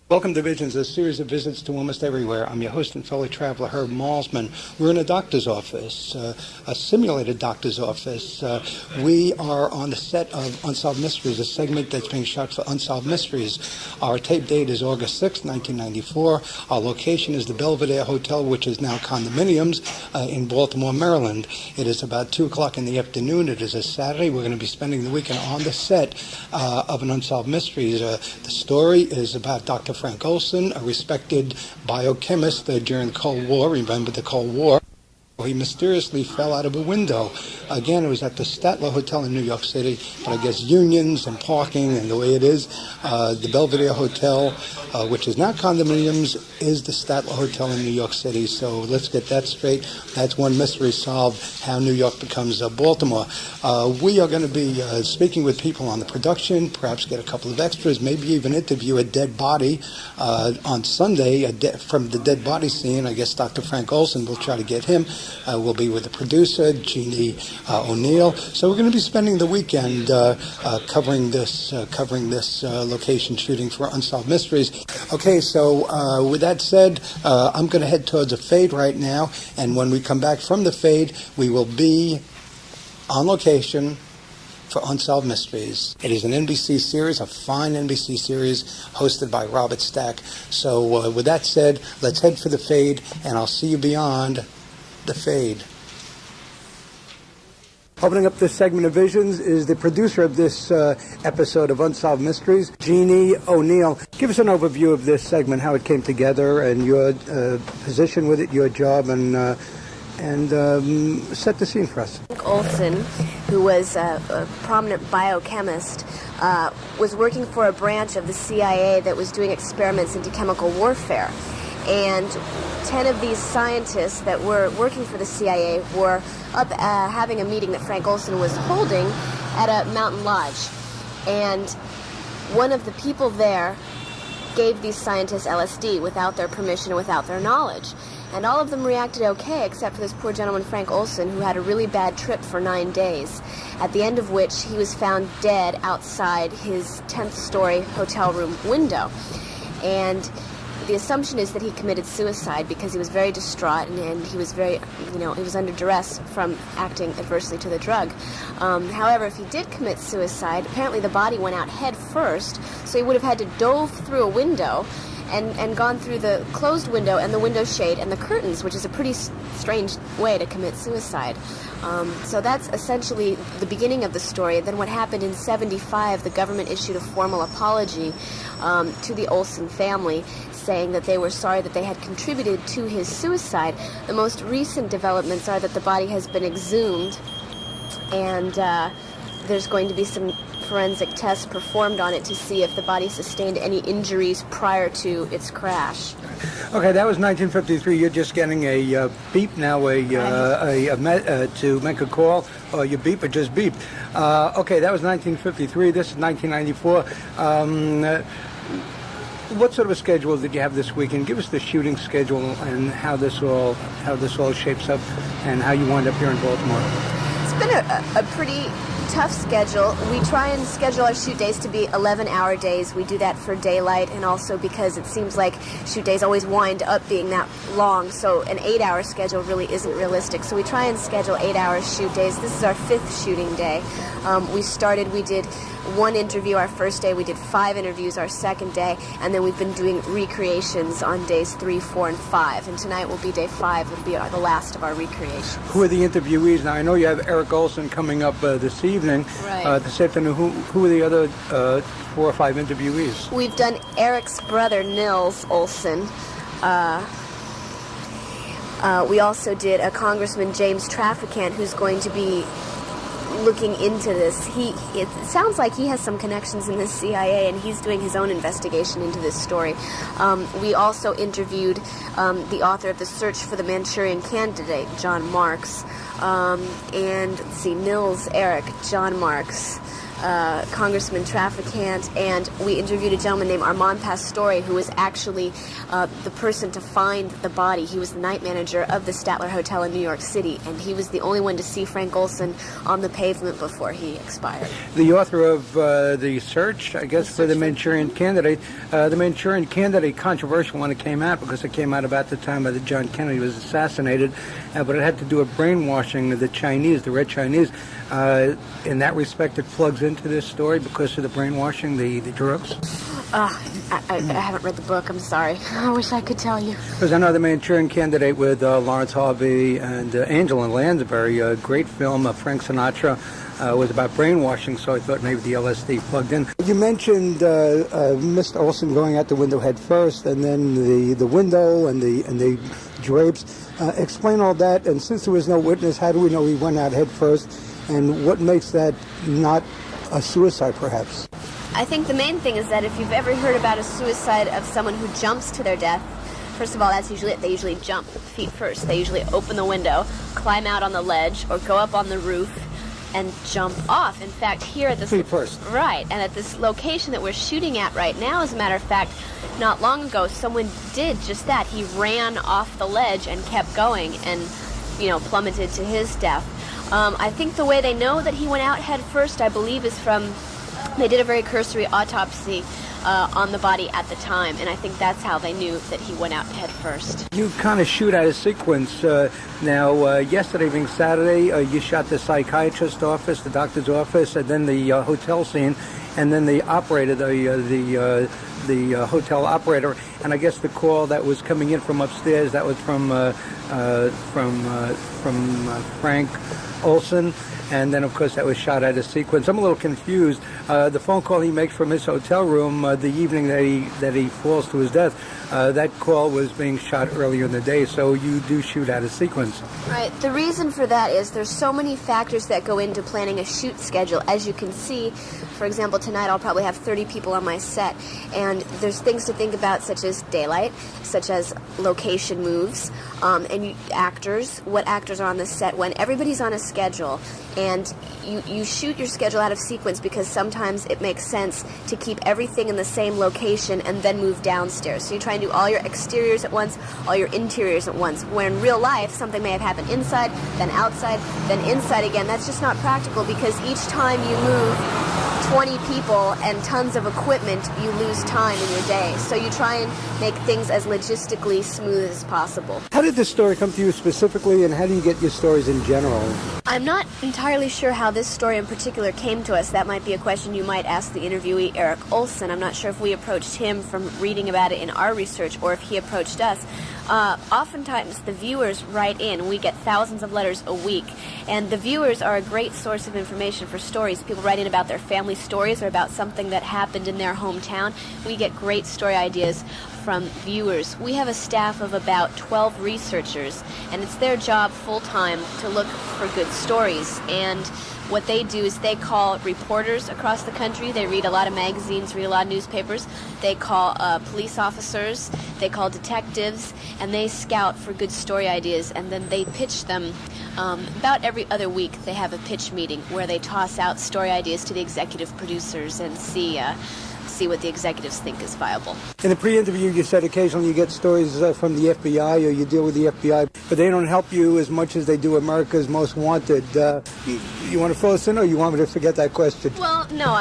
Welcome to Visions, a series of visits to almost everywhere. I'm your host and fellow traveler, Herb Malsman. We're in a doctor's office, a simulated doctor's office. We are on the set of Unsolved Mysteries, a segment that's being shot for Unsolved Mysteries. Our tape date is August 6, 1994. Our location is the Belvedere Hotel, which is now condominiums in Baltimore, Maryland. It is about 2 o'clock in the afternoon. It is a Saturday. We're going to be spending the weekend on the set of an Unsolved Mysteries. The story is about Dr. Frank Olson, a respected biochemist during the Cold War. Remember the Cold War? He mysteriously fell out of a window. Again, it was at the Statler Hotel in New York City, but I guess unions and parking and the way it is, the Belvedere Hotel, which is now condominiums, is the Statler Hotel in New York City. So let's get that straight. That's one mystery solved, how New York becomes Baltimore. We are going to be speaking with people on the production, perhaps get a couple of extras, maybe even interview a dead body on Sunday from the dead body scene. I guess Dr. Frank Olson, we'll try to get him. We'll be with the producer, Jeannie O'Neill. So we're going to be spending the weekend covering this location shooting for Unsolved Mysteries. Okay, so with that said, I'm going to head towards a fade right now, and when we come back from the fade, we will be on location for Unsolved Mysteries. It is an NBC series, a fine NBC series, hosted by Robert Stack. So with that said, let's head for the fade, and I'll see you beyond the fade. Opening up this segment of Visions is the producer of this episode of Unsolved Mysteries, Jeannie O'Neill. Give us an overview of this segment, how it came together, and your position with it, your job, and set the scene for us. Frank Olson, who was a prominent biochemist, was working for a branch of the CIA that was doing experiments into chemical warfare. And 10 of these scientists that were working for the CIA were up having a meeting that Frank Olson was holding at a mountain lodge. And one of the people there gave these scientists LSD without their permission and without their knowledge. And all of them reacted okay, except for this poor gentleman, Frank Olson, who had a really bad trip for 9 days, at the end of which he was found dead outside his 10th story hotel room window. And the assumption is that he committed suicide because he was very distraught and he was very, he was under duress from acting adversely to the drug. However, if he did commit suicide, apparently the body went out head first, so he would have had to dove through a window and gone through the closed window and the window shade and the curtains, which is a pretty strange way to commit suicide. So that's essentially the beginning of the story. Then what happened in 1975, the government issued a formal apology to the Olson family, saying that they were sorry that they had contributed to his suicide. The most recent developments are that the body has been exhumed, and there's going to be some forensic tests performed on it to see if the body sustained any injuries prior to its crash. Okay, that was 1953. You're just getting a beep now, to make a call, or you beep or just beep. Okay, that was 1953. This is 1994. What sort of a schedule did you have this weekend? Give us the shooting schedule and how this all shapes up, and how you wind up here in Baltimore. It's been a pretty tough schedule. We try and schedule our shoot days to be 11-hour days. We do that for daylight, and also because it seems like shoot days always wind up being that long, so an 8-hour schedule really isn't realistic. So we try and schedule 8-hour shoot days. This is our 5th shooting day. We did 1 interview our first day, we did 5 interviews our second day, and then we've been doing recreations on days 3, 4, and 5. And tonight will be day 5, will be the last of our recreations. Who are the interviewees? Now, I know you have Eric Olson coming up this evening. Right. This afternoon. Who are the other 4 or 5 interviewees? We've done Eric's brother, Nils Olson. We also did a Congressman, James Traficant, who's going to be looking into this. It sounds like he has some connections in the CIA, and he's doing his own investigation into this story. We also interviewed the author of The Search for the Manchurian Candidate, John Marks, and let's see, Nils, Eric, John Marks, Congressman Trafficant, and we interviewed a gentleman named Armand Pastore, who was actually the person to find the body. He was the night manager of the Statler Hotel in New York City, and he was the only one to see Frank Olson on the pavement before he expired. The author of The Search, I guess, for the Manchurian Candidate. The Manchurian Candidate, controversial when it came out because it came out about the time that John Kennedy was assassinated, but it had to do with brainwashing the Chinese, the Red Chinese. In that respect, it plugs into this story because of the brainwashing, the drugs? I haven't read the book, I'm sorry. I wish I could tell you. Because I know The Manchurian Candidate with Lawrence Harvey and Angela Lansbury, a great film. Frank Sinatra was about brainwashing, so I thought maybe the LSD plugged in. You mentioned Mr. Olson going out the window head first, and then the window and the drapes. Explain all that, and since there was no witness, how do we know he went out head first, and what makes that not a suicide, perhaps? I think the main thing is that if you've ever heard about a suicide of someone who jumps to their death, first of all, that's usually it. They usually jump feet first. They usually open the window, climb out on the ledge, or go up on the roof and jump off. In fact, here at this... Feet first. Right, and at this location that we're shooting at right now, as a matter of fact, not long ago, someone did just that. He ran off the ledge and kept going and, plummeted to his death. I think the way they know that he went out head first, I believe, is from... They did a very cursory autopsy on the body at the time, and I think that's how they knew that he went out head first. You kind of shoot out a sequence. Now, yesterday being Saturday, you shot the psychiatrist's office, the doctor's office, and then the hotel scene, and then the operator, the hotel operator, and I guess the call that was coming in from upstairs, that was from Frank Olson. And then, of course, that was shot out of sequence. I'm a little confused. The phone call he makes from his hotel room the evening that he falls to his death, that call was being shot earlier in the day, so you do shoot out of sequence. Right. The reason for that is there's so many factors that go into planning a shoot schedule. As you can see, for example, tonight I'll probably have 30 people on my set, and there's things to think about such as daylight, such as location moves, and actors, what actors are on the set when. Everybody's on a schedule. And you shoot your schedule out of sequence because sometimes it makes sense to keep everything in the same location and then move downstairs. So you try and do all your exteriors at once, all your interiors at once. Where in real life, something may have happened inside, then outside, then inside again. That's just not practical because each time you move 20 people and tons of equipment, you lose time in your day. So you try and make things as logistically smooth as possible. How did this story come to you specifically, and how do you get your stories in general? I'm not entirely sure how this story in particular came to us. That might be a question you might ask the interviewee, Eric Olson. I'm not sure if we approached him from reading about it in our research or if he approached us. Oftentimes the viewers write in. We get thousands of letters a week, and the viewers are a great source of information for stories. People write in about their family stories or about something that happened in their hometown. We get great story ideas from viewers. We have a staff of about 12 researchers, and it's their job full-time to look for good stories. And what they do is they call reporters across the country. They read a lot of magazines, read a lot of newspapers. They call police officers. They call detectives, and they scout for good story ideas, and then they pitch them. About every other week, they have a pitch meeting where they toss out story ideas to the executive producers and see what the executives think is viable. In the pre-interview, you said occasionally you get stories from the FBI or you deal with the FBI, but they don't help you as much as they do America's Most Wanted. You want to fill us in, or you want me to forget that question? Well, no,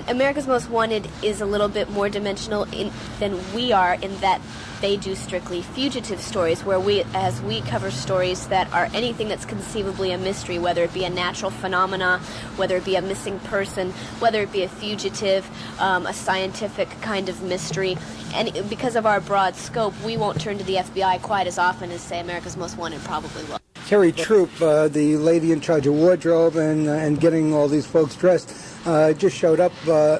America's Most Wanted is a little bit more dimensional than we are in that they do strictly fugitive stories, where we cover stories that are anything that's conceivably a mystery, whether it be a natural phenomena, whether it be a missing person, whether it be a fugitive, a scientific kind of mystery. And because of our broad scope, we won't turn to the FBI quite as often as, say, America's Most Wanted probably will. Carrie Troop, the lady in charge of wardrobe and getting all these folks dressed, just showed up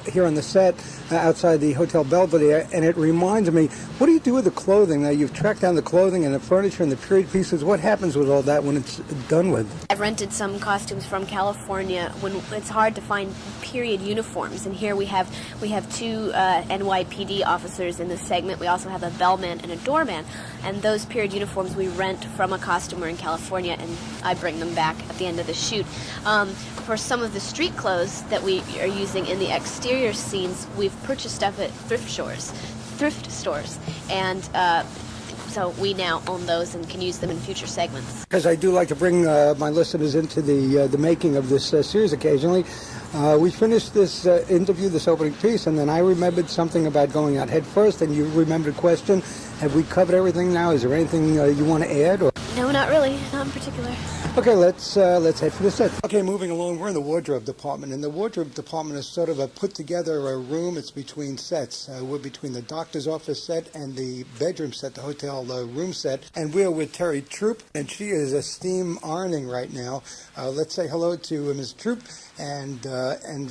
here on the set outside the Hotel Belvedere, and it reminds me, what do you do with the clothing? Now, you've tracked down the clothing and the furniture and the period pieces. What happens with all that when it's done with? I've rented some costumes from California when it's hard to find period uniforms, and here we have two NYPD officers in this segment. We also have a bellman and a doorman, and those period uniforms we rent from a costumer in California. California, and I bring them back at the end of the shoot. For some of the street clothes that we are using in the exterior scenes, we've purchased stuff at thrift stores, and so we now own those and can use them in future segments. Because I do like to bring my listeners into the making of this series occasionally. We finished this interview, this opening piece, and then I remembered something about going out head first, and you remembered a question. Have we covered everything now? Is there anything you want to add? Or? No, not really. Not in particular. Okay, let's head for the set. Okay, moving along, we're in the wardrobe department, and the wardrobe department is sort of a put together a room. It's between sets. We're between the doctor's office set and the bedroom set, the hotel room set, and we're with Terry Troop, and she is a steam ironing right now. Let's say hello to Ms. Troop and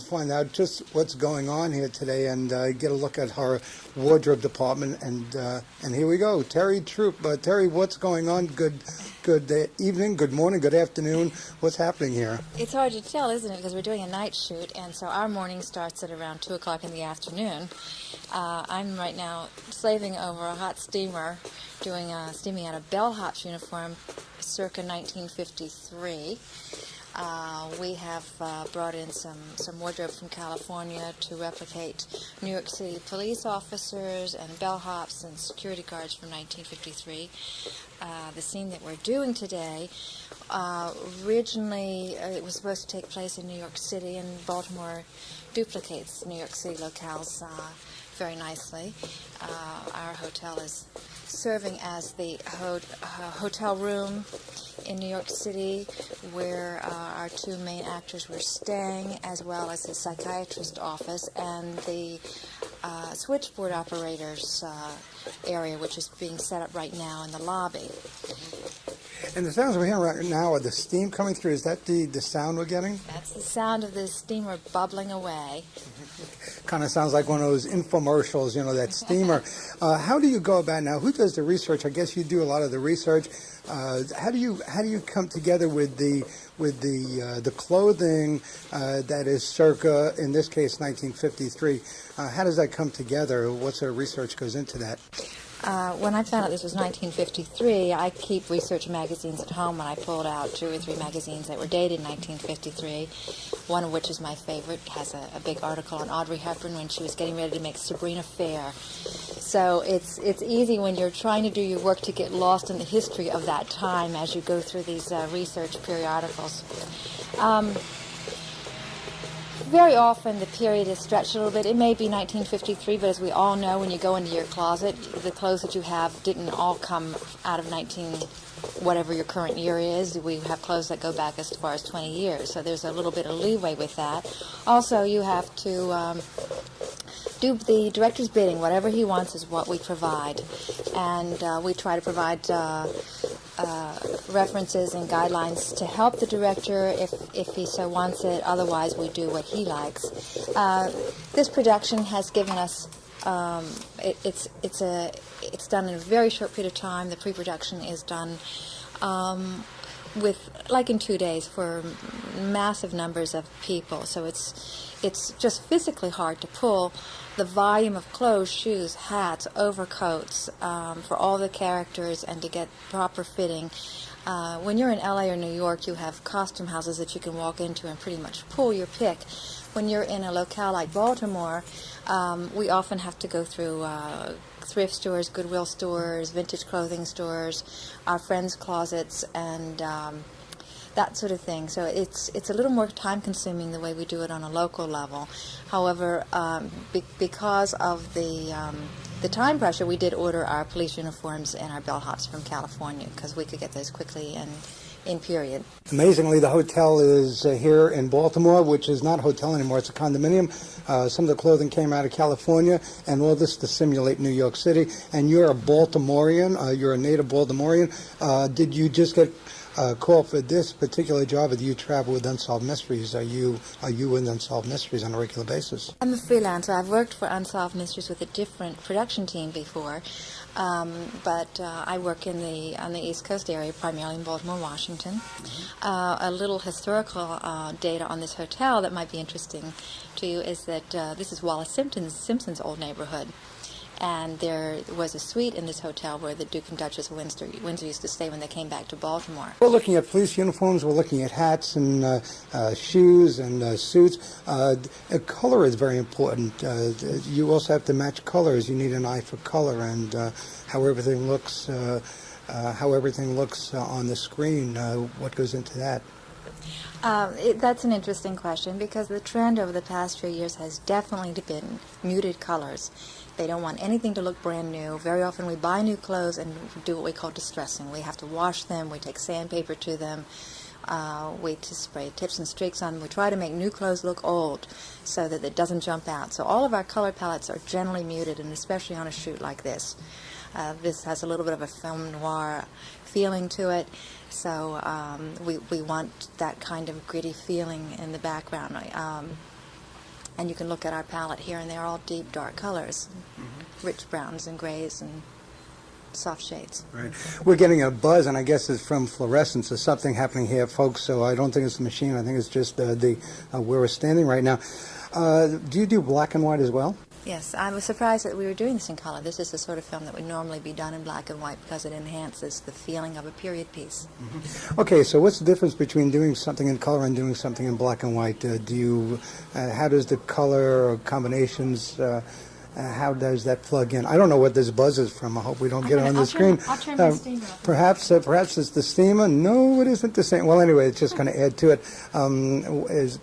find out just what's going on here today, and get a look at her wardrobe department. And here we go, Terry Troop. Terry, what's going on? Good evening, good morning, good afternoon. What's happening here? It's hard to tell, isn't it? Because we're doing a night shoot, and so our morning starts at around 2 o'clock in the afternoon. I'm right now slaving over a hot steamer, doing steaming out a bellhop's uniform circa 1953. We have brought in some wardrobe from California to replicate New York City police officers and bellhops and security guards from 1953. The scene that we're doing today, originally it was supposed to take place in New York City, and Baltimore duplicates New York City locales very nicely. Our hotel is serving as the hotel room in New York City, where our two main actors were staying, as well as the psychiatrist office and the switchboard operators area, which is being set up right now in the lobby. And the sounds we're hearing right now are the steam coming through. Is that the sound we're getting? That's the sound of the steamer bubbling away. Kind of sounds like one of those infomercials, that steamer. How do you go about now? Who does the research? I guess you do a lot of the research. How do you come together with the clothing that is circa, in this case, 1953? How does that come together? What sort of research goes into that? When I found out this was 1953, I keep research magazines at home, and I pulled out 2 or 3 magazines that were dated 1953, one of which is my favorite. It has a big article on Audrey Hepburn when she was getting ready to make Sabrina fair. So it's easy when you're trying to do your work to get lost in the history of that time as you go through these research periodicals. Very often the period is stretched a little bit. It may be 1953, but as we all know, when you go into your closet, the clothes that you have didn't all come out of whatever your current year is. We have clothes that go back as far as 20 years, so there's a little bit of leeway with that. Also, you have to do the director's bidding. Whatever he wants is what we provide, and we try to provide references and guidelines to help the director if he so wants it. Otherwise, we do what he likes. This production has given us it's done in a very short period of time. The pre-production is done in 2 days for massive numbers of people. So it's just physically hard to pull the volume of clothes, shoes, hats, overcoats for all the characters and to get proper fitting. When you're in LA or New York, you have costume houses that you can walk into and pretty much pull your pick. When you're in a locale like Baltimore, we often have to go through thrift stores, Goodwill stores, vintage clothing stores, our friends' closets, and that sort of thing. So it's a little more time-consuming the way we do it on a local level. However, because of the time pressure, we did order our police uniforms and our bellhops from California because we could get those quickly and in period. Amazingly, the hotel is here in Baltimore, which is not a hotel anymore. It's a condominium. Some of the clothing came out of California, and all this to simulate New York City. And you're a Baltimorean. You're a native Baltimorean. Did you just get called for this particular job, or do you travel with Unsolved Mysteries? Are you in Unsolved Mysteries on a regular basis? I'm a freelancer. I've worked for Unsolved Mysteries with a different production team before, but I work on the East Coast area, primarily in Baltimore, Washington. A little historical data on this hotel that might be interesting to you is that this is Wallace Simpson's old neighborhood. And there was a suite in this hotel where the Duke and Duchess of Windsor used to stay when they came back to Baltimore. We're looking at police uniforms, we're looking at hats and shoes and suits. Color is very important. You also have to match colors. You need an eye for color and how everything looks on the screen. What goes into that? That's an interesting question because the trend over the past few years has definitely been muted colors. They don't want anything to look brand new. Very often we buy new clothes and do what we call distressing. We have to wash them, we take sandpaper to them, we just spray tips and streaks on them. We try to make new clothes look old so that it doesn't jump out. So all of our color palettes are generally muted, and especially on a shoot like this. This has a little bit of a film noir feeling to it, so we want that kind of gritty feeling in the background. And you can look at our palette here, and they're all deep, dark colors, rich browns and grays and soft shades. Right. We're getting a buzz, and I guess it's from fluorescence. There's something happening here, folks, so I don't think it's the machine. I think it's just where we're standing right now. Do you do black and white as well? Yes, I was surprised that we were doing this in color. This is the sort of film that would normally be done in black and white because it enhances the feeling of a period piece. Okay, so what's the difference between doing something in color and doing something in black and white? How does the color combinations, how does that plug in? I don't know what this buzz is from. I hope we don't get it on the screen. I'll turn my steamer off. Perhaps it's the steamer. No, it isn't the same. Well, anyway, it's just going to add to it.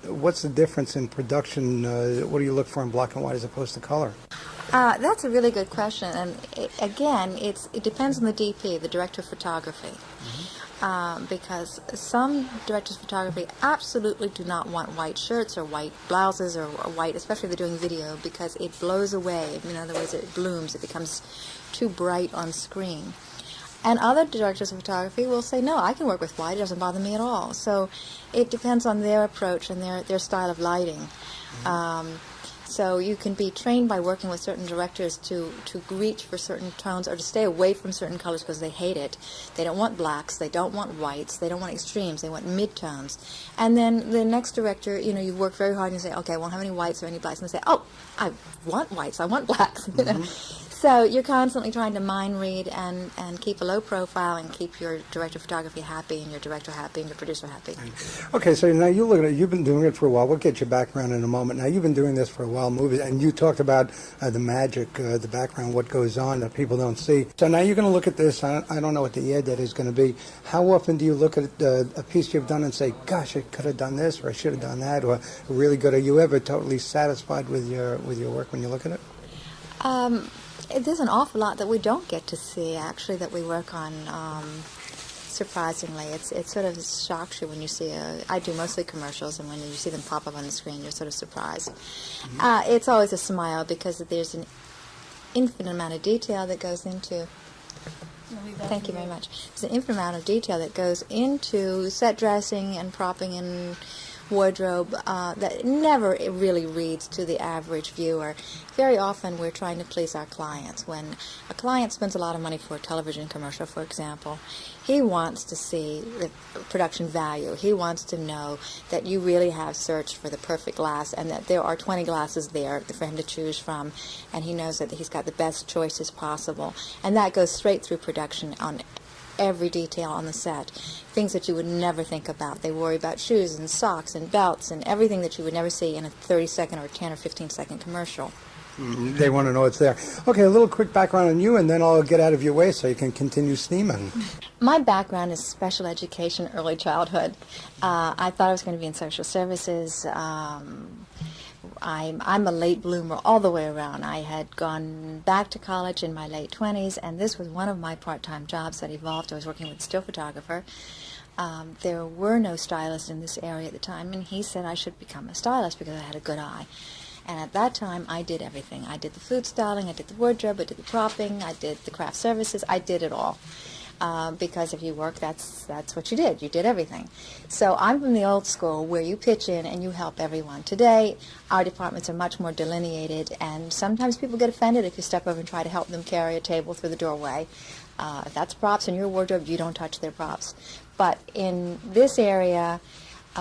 What's the difference in production? What do you look for in black and white as opposed to color? That's a really good question, and again, it depends on the DP, the director of photography. Because some directors of photography absolutely do not want white shirts or white blouses or white, especially if they're doing video, because it blows away. In other words, it blooms. It becomes too bright on screen. And other directors of photography will say, no, I can work with white. It doesn't bother me at all. So it depends on their approach and their style of lighting. So you can be trained by working with certain directors to reach for certain tones or to stay away from certain colors because they hate it. They don't want blacks, they don't want whites, they don't want extremes, they want mid-tones. And then the next director, you work very hard and you say, okay, I won't have any whites or any blacks. And they say, oh, I want whites, I want blacks. So you're constantly trying to mind read and keep a low profile and keep your director of photography happy and your director happy and your producer happy. Okay, so now you look at it. You've been doing it for a while. We'll get your background in a moment. Now you've been doing this for a while, movies, and you talked about the magic, the background, what goes on that people don't see. So now you're going to look at this. I don't know what the edit is going to be. How often do you look at a piece you've done and say, gosh, I could have done this or I should have done that, or really good? Are you ever totally satisfied with your work when you look at it? There's an awful lot that we don't get to see, actually, that we work on, surprisingly. It sort of shocks you when you see I do mostly commercials, and when you see them pop up on the screen, you're sort of surprised. It's always a smile because there's an infinite amount of detail that goes into... Thank you very much. There's an infinite amount of detail that goes into set dressing and propping and wardrobe that never really reads to the average viewer. Very often we're trying to please our clients. When a client spends a lot of money for a television commercial, for example, he wants to see the production value. He wants to know that you really have searched for the perfect glass and that there are 20 glasses there for him to choose from, and he knows that he's got the best choices possible. And that goes straight through production on every detail on the set. Things that you would never think about. They worry about shoes and socks and belts and everything that you would never see in a 30-second or 10 or 15-second commercial. They want to know it's there. Okay, a little quick background on you, and then I'll get out of your way so you can continue steaming. My background is special education, early childhood. I thought I was going to be in social services. I'm a late bloomer all the way around. I had gone back to college in my late 20s, and this was one of my part-time jobs that evolved. I was working with a still photographer. There were no stylists in this area at the time, and he said I should become a stylist because I had a good eye. And at that time, I did everything. I did the food styling, I did the wardrobe, I did the propping, I did the craft services, I did it all. Because if you work, that's what you did. You did everything. So I'm from the old school where you pitch in and you help everyone. Today, our departments are much more delineated, and sometimes people get offended if you step over and try to help them carry a table through the doorway. If that's props in your wardrobe, you don't touch their props. But in this area,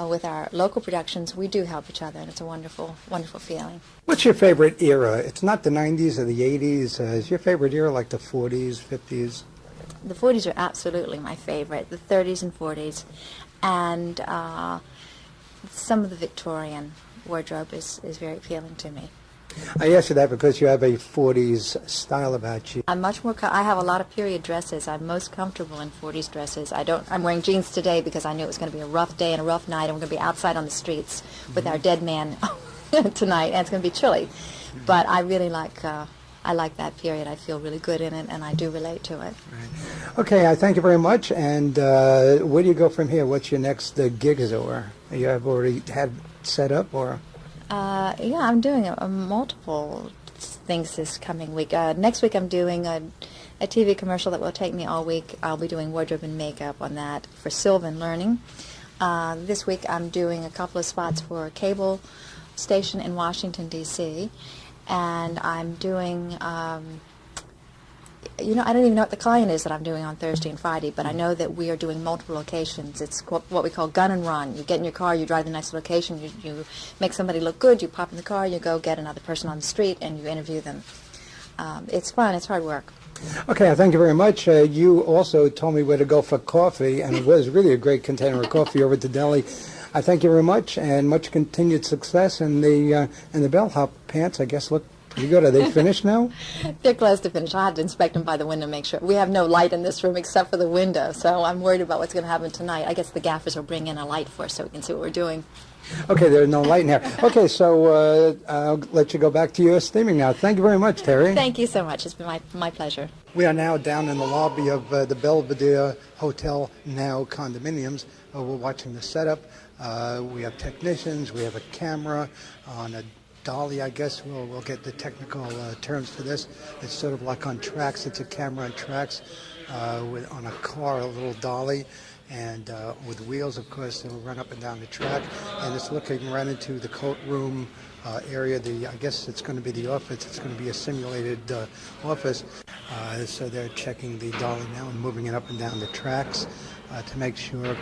with our local productions, we do help each other, and it's a wonderful, wonderful feeling. What's your favorite era? It's not the 90s or the 80s. Is your favorite era like the 40s, 50s? The 40s are absolutely my favorite, the 30s and 40s, and some of the Victorian wardrobe is very appealing to me. I asked you that because you have a 40s style about you. I'm much more. I have a lot of period dresses. I'm most comfortable in 40s dresses. I'm wearing jeans today because I knew it was going to be a rough day and a rough night, and we're going to be outside on the streets with our dead man tonight, and it's going to be chilly. But I really like. I like that period. I feel really good in it, and I do relate to it. Right. Okay, I thank you very much. And where do you go from here? What's your next gig, as it were? You have already had set up, or? Yeah, I'm doing multiple things this coming week. Next week I'm doing a TV commercial that will take me all week. I'll be doing wardrobe and makeup on that for Sylvan Learning. This week I'm doing a couple of spots for a cable station in Washington, D.C., and I'm doing... I don't even know what the client is that I'm doing on Thursday and Friday, but I know that we are doing multiple locations. It's what we call gun and run. You get in your car, you drive to the next location, you make somebody look good, you pop in the car, you go get another person on the street, and you interview them. It's fun. It's hard work. Okay, thank you very much. You also told me where to go for coffee, and it was really a great container of coffee over at the deli. I thank you very much, and much continued success. And the bellhop pants, I guess, look pretty good. Are they finished now? They're close to finish. I had to inspect them by the window, make sure. We have no light in this room except for the window, so I'm worried about what's going to happen tonight. I guess the gaffers will bring in a light for us so we can see what we're doing. Okay, there's no light in here. Okay, so I'll let you go back to your steaming now. Thank you very much, Terry. Thank you so much. It's been my pleasure. We are now down in the lobby of the Belvedere Hotel Now condominiums. We're watching the setup. We have technicians. We have a camera on a dolly, I guess. We'll get the technical terms for this. It's sort of like on tracks. It's a camera on tracks on a car, a little dolly. And with wheels, of course, it'll run up and down the track. And it's looking right into the coat room area. I guess it's going to be the office. It's going to be a simulated office. So they're checking the dolly now and moving it up and down the tracks to make sure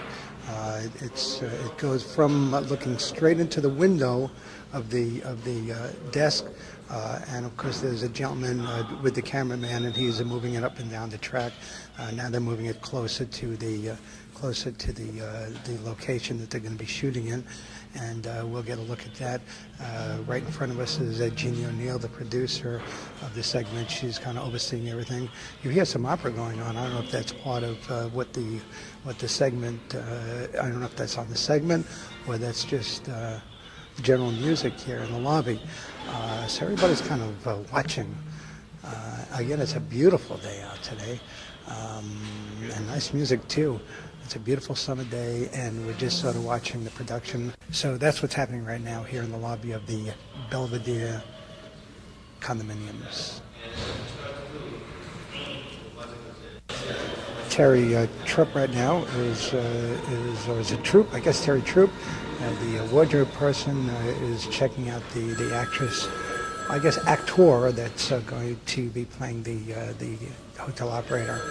it goes from looking straight into the window of the desk. And of course, there's a gentleman with the cameraman, and he's moving it up and down the track. Now they're moving it closer to the location that they're going to be shooting in, and we'll get a look at that. Right in front of us is Jeannie O'Neill, the producer of the segment. She's kind of overseeing everything. You hear some opera going on. I don't know if that's part of what the segment. I don't know if that's on the segment or that's just general music here in the lobby. So everybody's kind of watching. Again, it's a beautiful day out today, and nice music too. It's a beautiful summer day, and we're just sort of watching the production. So that's what's happening right now here in the lobby of the Belvedere condominiums. Terry Troop right now is a Troop, I guess Terry Troop. The wardrobe person is checking out the actress, I guess actor that's going to be playing the hotel operator.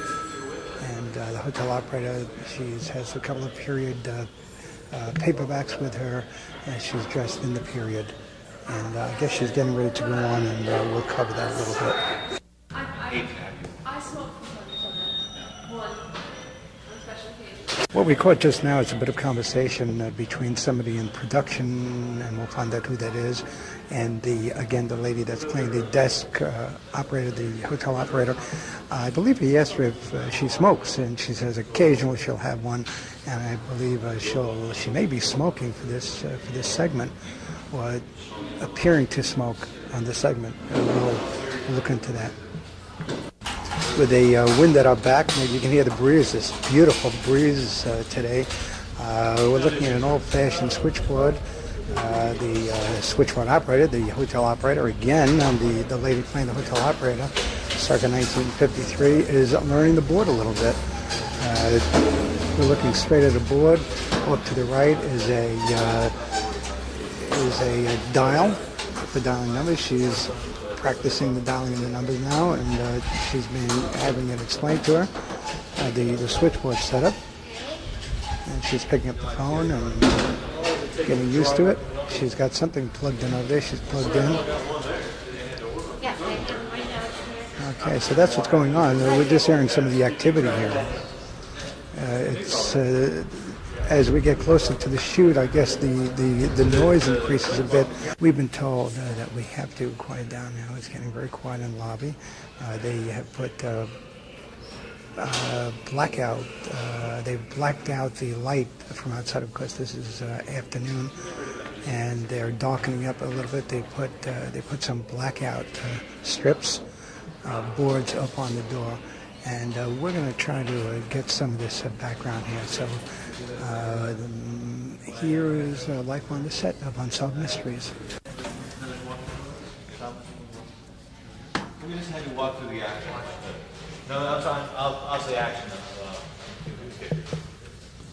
And the hotel operator, she has a couple of period paperbacks with her, and she's dressed in the period. And I guess she's getting ready to go on, and we'll cover that a little bit. I smoke one on special occasion. What we caught just now is a bit of conversation between somebody in production, and we'll find out who that is, and the lady that's playing the desk operator, the hotel operator. I believe he asked her if she smokes, and she says occasionally she'll have one, and I believe she may be smoking for this segment, or appearing to smoke on the segment. We'll look into that. With a wind at our back, maybe you can hear the breeze, this beautiful breeze today. We're looking at an old-fashioned switchboard. The switchboard operator, the hotel operator, again, the lady playing the hotel operator, circa 1953, is learning the board a little bit. We're looking straight at the board. Up to the right is a dial for dialing numbers. She's practicing the dialing of the numbers now, and she's been having it explained to her, the switchboard setup. And she's picking up the phone and getting used to it. She's got something plugged in over there. She's plugged in. Okay, so that's what's going on. We're just hearing some of the activity here. It's as we get closer to the shoot, I guess the noise increases a bit. We've been told that we have to quiet down now. It's getting very quiet in the lobby. They have put blackout. They've blacked out the light from outside, of course. This is afternoon, and they're darkening up a little bit. They put some blackout strips, boards up on the door, and we're going to try to get some of this background here. So here is life on the set of Unsolved Mysteries. We just had to walk through the action. No, I'm trying. I'll say action.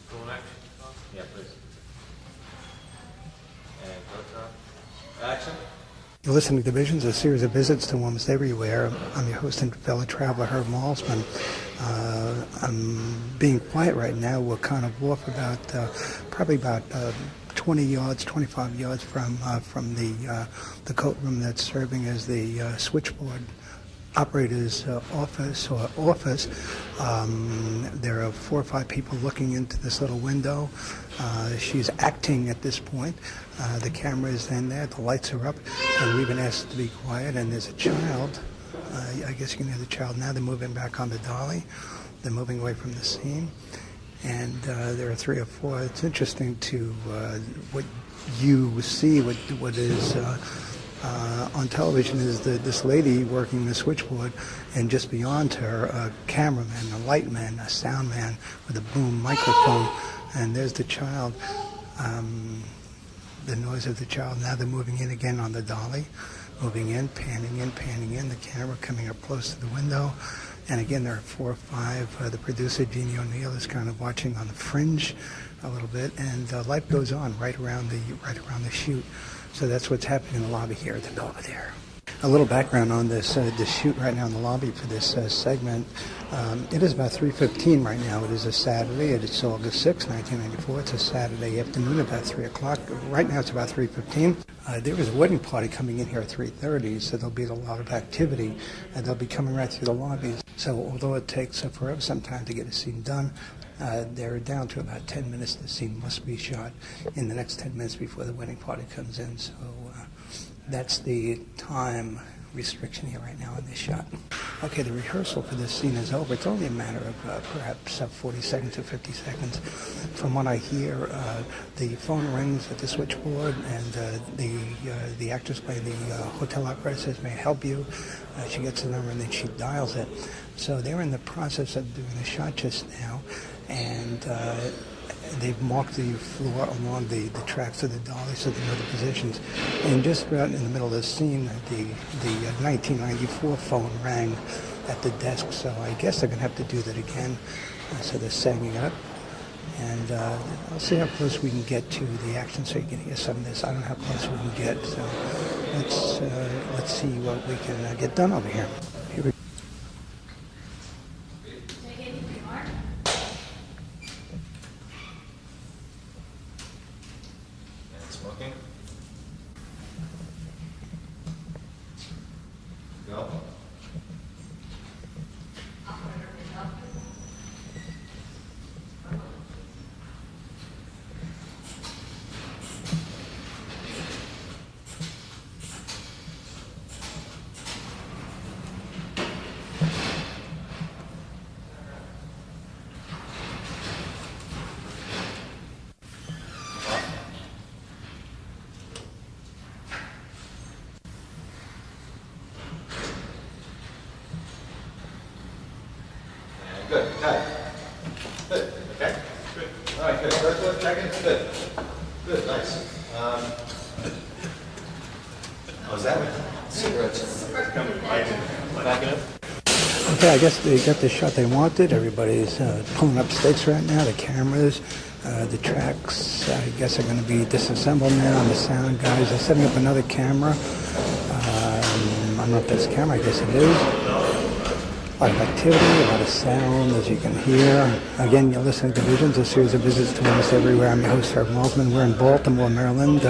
Full action. Yeah, please. And action. You're listening to Visions, a series of visits to almost everywhere. I'm your host and fellow traveler, Herb Malsman. I'm being quiet right now. We're kind of off about probably about 20 yards, 25 yards from the coat room that's serving as the switchboard operator's office. There are 4 or 5 people looking into this little window. She's acting at this point. The camera is in there, the lights are up, and we've been asked to be quiet, and there's a child. I guess you can hear the child now. They're moving back on the dolly. They're moving away from the scene. And there are 3 or 4. It's interesting to what you see, what is on television is this lady working the switchboard, and just beyond her, a cameraman, a light man, a sound man with a boom microphone, and there's the child. The noise of the child. Now they're moving in again on the dolly, moving in, panning in, the camera coming up close to the window. And again, there are 4 or 5. The producer, Jeannie O'Neill, is kind of watching on the fringe a little bit, and life goes on right around the shoot. So that's what's happening in the lobby here at the Belvedere. A little background on this shoot right now in the lobby for this segment. It is about 3:15 right now. It is a Saturday. It is August 6, 1994. It's a Saturday afternoon, about 3 o'clock. Right now it's about 3:15. There is a wedding party coming in here at 3:30, so there'll be a lot of activity, and they'll be coming right through the lobbies. So although it takes forever sometime to get a scene done, they're down to about 10 minutes. The scene must be shot in the next 10 minutes before the wedding party comes in. So that's the time restriction here right now in this shot. Okay, the rehearsal for this scene is over. It's only a matter of perhaps 40 seconds to 50 seconds. From what I hear, the phone rings at the switchboard, and the actress playing the hotel operator says, "May I help you?" She gets the number, and then she dials it. So they're in the process of doing the shot just now, and they've marked the floor along the tracks of the dolly so they know the positions. And just about in the middle of the scene, the 1994 phone rang at the desk, so I guess they're going to have to do that again. So they're setting it up. And I'll see how close we can get to the action so you can hear some of this. I don't know how close we can get, so let's see what we can get done over here. Here we go. Smoking. Go. Good. Got it. Good. Okay. Good. All right. Good. First one, second. Good. Good. Nice. Oh, is that what? Cigarettes. Back it up. Okay, I guess they got the shot they wanted. Everybody's pulling up stakes right now. The cameras, the tracks, I guess, are going to be disassembled now. And the sound guys are setting up another camera. I don't know if that's a camera. I guess it is. lot of activity, a lot of sound, as you can hear. Again, you're listening to Visions, a series of visits to almost everywhere. I'm your host, Herb Malsman. We're in Baltimore, Maryland.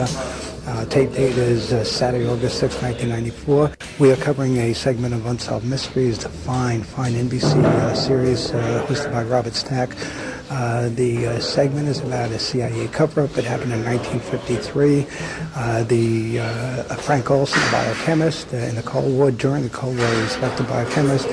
Tape date is Saturday, August 6, 1994. We are covering a segment of Unsolved Mysteries, the fine NBC series hosted by Robert Stack. The segment is about a CIA cover-up. It happened in 1953. Frank Olson, a biochemist in the Cold War, during the Cold War, a respected biochemist,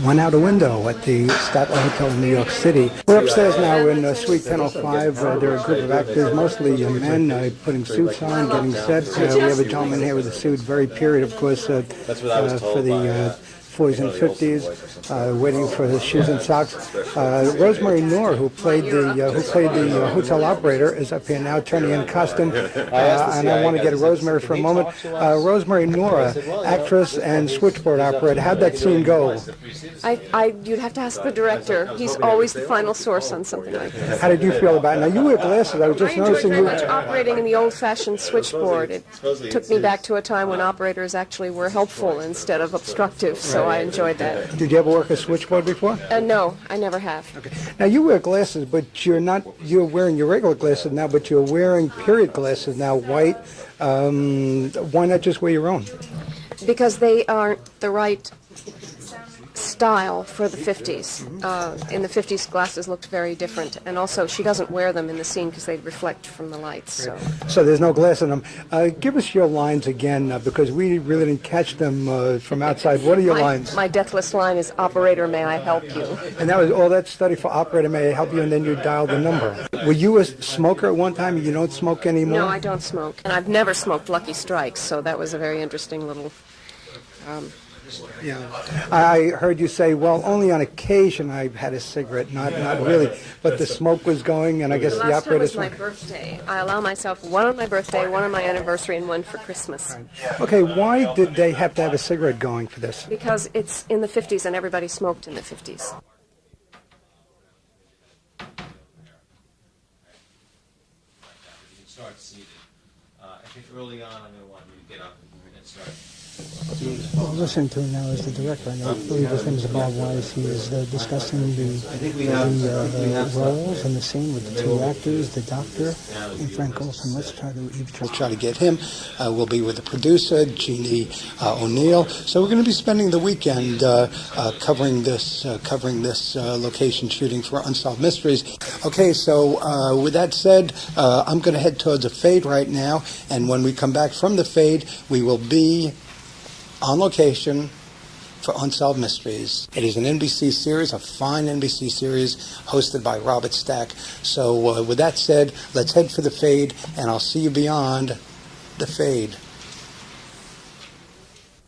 went out a window at the Statler Hotel in New York City. We're upstairs now in Suite 1005. There are a group of actors, mostly men, putting suits on, getting set. We have a gentleman here with a suit, very period, of course, for the 40s and 50s, waiting for his shoes and socks. Rosemary Noor, who played the hotel operator, is up here now, turning in costume. And I want to get Rosemary for a moment. Rosemary Noor, actress and switchboard operator. How'd that scene go? You'd have to ask the director. He's always the final source on something like this. How did you feel about it? Now, you wear glasses. I was just noticing very you. much operating in the old-fashioned switchboard. It took me back to a time when operators actually were helpful instead of obstructive, so I enjoyed that. Did you ever work a switchboard before? No, I never have. Okay. Now, you wear glasses, but you're wearing your regular glasses now, but you're wearing period glasses now, white. Why not just wear your own? Because they aren't the right style for the 50s. In the 50s, glasses looked very different, and also she doesn't wear them in the scene because they reflect from the lights. So there's no glass in them. Give us your lines again, because we really didn't catch them from outside. What are your lines? My deathless line is, "Operator, may I help you?" And that was all that study for operator, may I help you, and then you dial the number. Were you a smoker at one time and you don't smoke anymore? No, I don't smoke. And I've never smoked Lucky Strikes, so that was a very interesting little... Yeah, I heard you say, well, only on occasion I've had a cigarette, not really, but the smoke was going, and I guess the last time was operators... my birthday. I allow myself one on my birthday, one on my anniversary, and one for Christmas. Okay, why did they have to have a cigarette going for this? Because it's in the 50s, and everybody smoked in the 50s. Start seated. I think early on I'm going to want you to get up and start. Listening to him now is the director, and I believe his name is Bob Wise. He is discussing the roles and the scene with the two actors, the doctor and Frank Olson. Let's try to eavesdrop. We'll try to get him. We'll be with the producer, Jeannie O'Neill. So we're going to be spending the weekend covering this location shooting for Unsolved Mysteries. Okay, so with that said, I'm going to head towards a fade right now, and when we come back from the fade, we will be on location for Unsolved Mysteries. It is an NBC series, a fine NBC series, hosted by Robert Stack. So with that said, let's head for the fade, and I'll see you beyond the fade.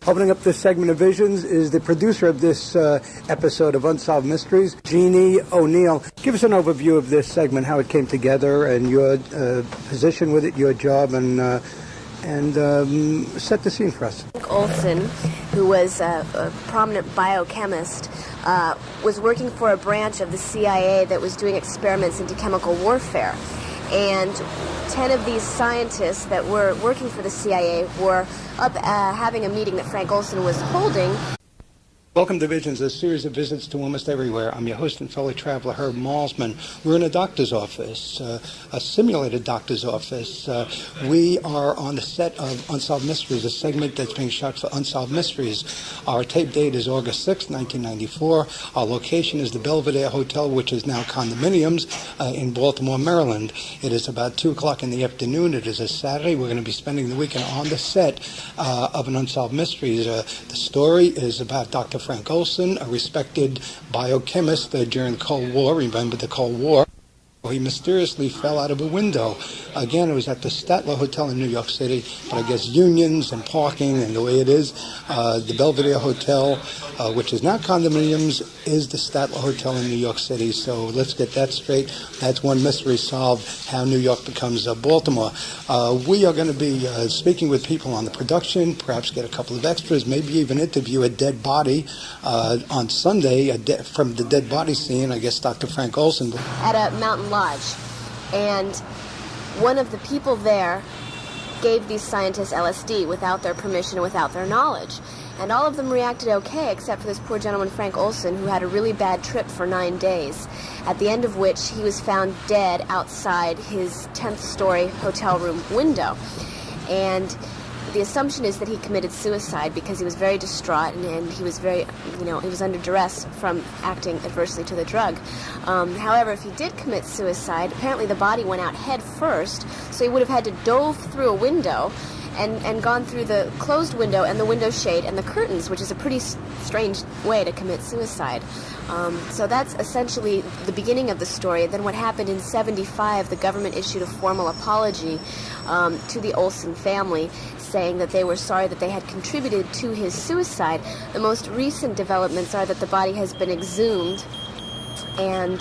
Opening up this segment of Visions is the producer of this episode of Unsolved Mysteries, Jeannie O'Neill. Give us an overview of this segment, how it came together, and your position with it, your job, and set the scene for us. Frank Olson, who was a prominent biochemist, was working for a branch of the CIA that was doing experiments into chemical warfare. And 10 of these scientists that were working for the CIA were up having a meeting that Frank Olson was holding. Welcome to Visions, a series of visits to almost everywhere. I'm your host and fellow traveler, Herb Malsman. We're in a doctor's office, a simulated doctor's office. We are on the set of Unsolved Mysteries, a segment that's being shot for Unsolved Mysteries. Our tape date is August 6, 1994. Our location is the Belvedere Hotel, which is now condominiums in Baltimore, Maryland. It is about 2 o'clock in the afternoon. It is a Saturday. We're going to be spending the weekend on the set of an Unsolved Mysteries. The story is about Dr. Frank Olson, a respected biochemist during the Cold War. Remember the Cold War? He mysteriously fell out of a window. Again, it was at the Statler Hotel in New York City, but I guess unions and parking and the way it is, the Belvedere Hotel, which is now condominiums, is the Statler Hotel in New York City. So let's get that straight. That's one mystery solved, how New York becomes Baltimore. We are going to be speaking with people on the production, perhaps get a couple of extras, maybe even interview a dead body on Sunday from the dead body scene. I guess Dr. Frank Olson. At a mountain lodge, and one of the people there gave these scientists LSD without their permission and without their knowledge. And all of them reacted okay, except for this poor gentleman, Frank Olson, who had a really bad trip for 9 days, at the end of which he was found dead outside his 10th story hotel room window. And the assumption is that he committed suicide because he was very distraught and he was very, he was under duress from acting adversely to the drug. However, if he did commit suicide, apparently the body went out head first, so he would have had to dove through a window and gone through the closed window and the window shade and the curtains, which is a pretty strange way to commit suicide. So that's essentially the beginning of the story. Then what happened in '75, the government issued a formal apology to the Olson family, saying that they were sorry that they had contributed to his suicide. The most recent developments are that the body has been exhumed, and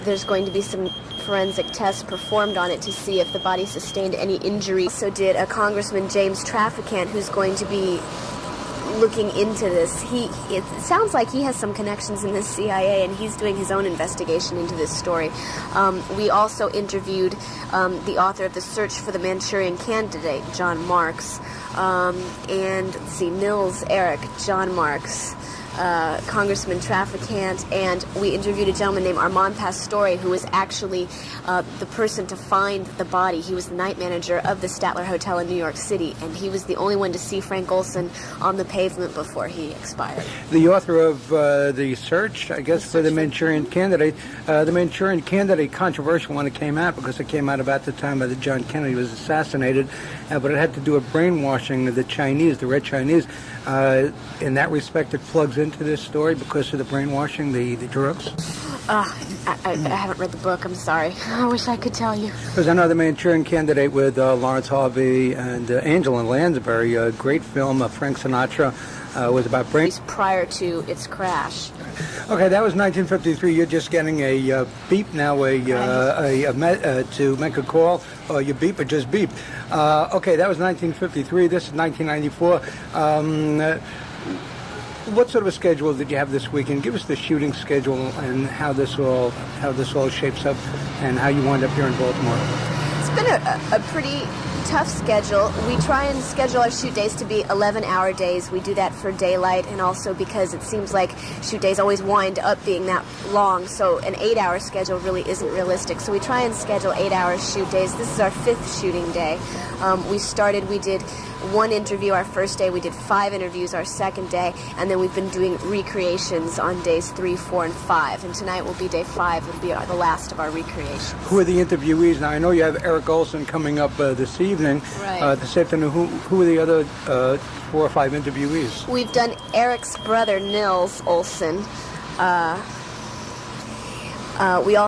there's going to be some forensic tests performed on it to see if the body sustained any injury. So did a Congressman, James Traficant, who's going to be looking into this. It sounds like he has some connections in the CIA, and he's doing his own investigation into this story. We also interviewed the author of The Search for the Manchurian Candidate, John Marks, and let's see, Nils Eric, John Marks, Congressman Traficant, and we interviewed a gentleman named Armand Pastore, who was actually the person to find the body. He was the night manager of the Statler Hotel in New York City, and he was the only one to see Frank Olson on the pavement before he expired. The author of The Search, I guess, for the Manchurian Candidate. The Manchurian Candidate, controversial when it came out because it came out about the time that John Kennedy was assassinated, but it had to do with brainwashing of the Chinese, the Red Chinese. In that respect, it plugs into this story because of the brainwashing, the drugs? I haven't read the book, I'm sorry. I wish I could tell you. There's another Manchurian Candidate with Lawrence Harvey and Angela Lansbury, a great film. Frank Sinatra was about brain... Prior to its crash. Okay, that was 1953. You're just getting a beep now, to make a call. Or you beep or just beep. Okay, that was 1953. This is 1994. What sort of a schedule did you have this weekend? Give us the shooting schedule and how this all shapes up, and how you wind up here in Baltimore. It's been a pretty tough schedule. We try and schedule our shoot days to be 11-hour days. We do that for daylight, and also because it seems like shoot days always wind up being that long, so an 8-hour schedule really isn't realistic. So we try and schedule 8-hour shoot days. This is our 5th shooting day. We did 1 interview our first day, we did 5 interviews our second day, and then we've been doing recreations on days 3, 4, and 5. And tonight will be day 5, it'll be the last of our recreations. Who are the interviewees? Now, I know you have Eric Olson coming up this evening. Right. This afternoon. Who are the other 4 or 5 interviewees? We've done Eric's brother, Nils Olson. We all